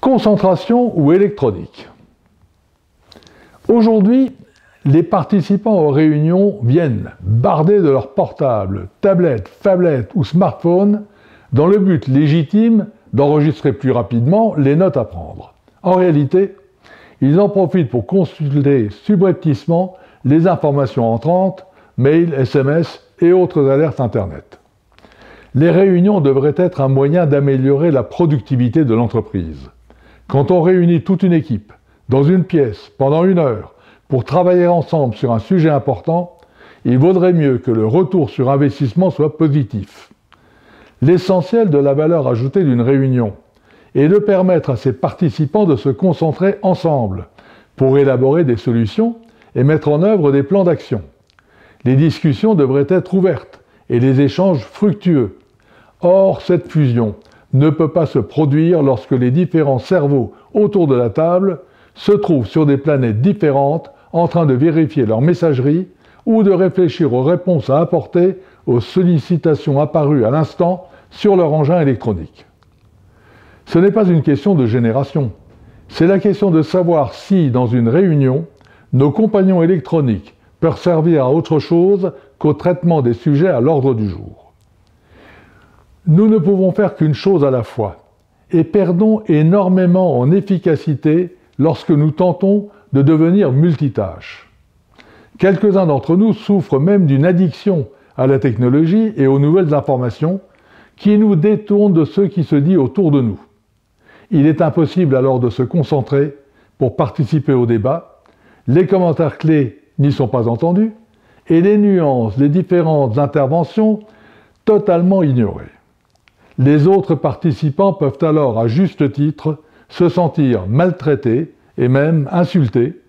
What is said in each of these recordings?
Concentration ou électronique. Aujourd'hui, les participants aux réunions viennent bardés de leurs portables, tablettes, phablettes ou smartphones dans le but légitime d'enregistrer plus rapidement les notes à prendre. En réalité, ils en profitent pour consulter subrepticement les informations entrantes, mails, SMS et autres alertes Internet. Les réunions devraient être un moyen d'améliorer la productivité de l'entreprise. Quand on réunit toute une équipe dans une pièce pendant 1 heure pour travailler ensemble sur un sujet important, il vaudrait mieux que le retour sur investissement soit positif. L'essentiel de la valeur ajoutée d'une réunion est de permettre à ses participants de se concentrer ensemble pour élaborer des solutions et mettre en œuvre des plans d'action. Les discussions devraient être ouvertes et les échanges fructueux. Or, cette fusion ne peut pas se produire lorsque les différents cerveaux autour de la table se trouvent sur des planètes différentes en train de vérifier leur messagerie ou de réfléchir aux réponses à apporter aux sollicitations apparues à l'instant sur leur engin électronique. Ce n'est pas une question de génération, c'est la question de savoir si, dans une réunion, nos compagnons électroniques peuvent servir à autre chose qu'au traitement des sujets à l'ordre du jour. Nous ne pouvons faire qu'une chose à la fois et perdons énormément en efficacité lorsque nous tentons de devenir multitâches. Quelques-uns d'entre nous souffrent même d'une addiction à la technologie et aux nouvelles informations qui nous détournent de ce qui se dit autour de nous. Il est impossible alors de se concentrer pour participer au débat, les commentaires clés n'y sont pas entendus et les nuances des différentes interventions totalement ignorées. Les autres participants peuvent alors, à juste titre, se sentir maltraités et même insultés,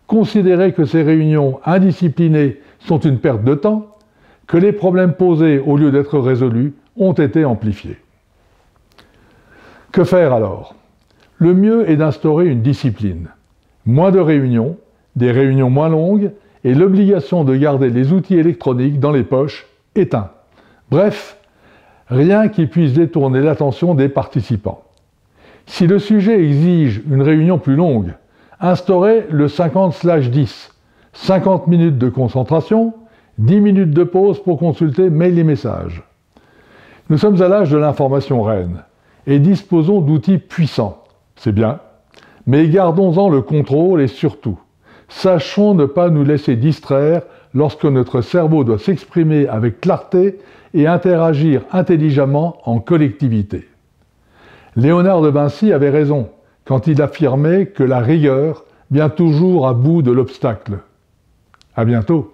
considérer que ces réunions indisciplinées sont une perte de temps, que les problèmes posés, au lieu d'être résolus, ont été amplifiés. Que faire alors? Le mieux est d'instaurer une discipline. Moins de réunions, des réunions moins longues et l'obligation de garder les outils électroniques dans les poches éteints. Bref, rien qui puisse détourner l'attention des participants. Si le sujet exige une réunion plus longue, instaurez le 50/10, 50 minutes de concentration, 10 minutes de pause pour consulter mails et messages. Nous sommes à l'âge de l'information reine et disposons d'outils puissants. C'est bien, mais gardons-en le contrôle et surtout, sachons ne pas nous laisser distraire lorsque notre cerveau doit s'exprimer avec clarté et interagir intelligemment en collectivité. Léonard de Vinci avait raison quand il affirmait que la rigueur vient toujours à bout de l'obstacle. À bientôt.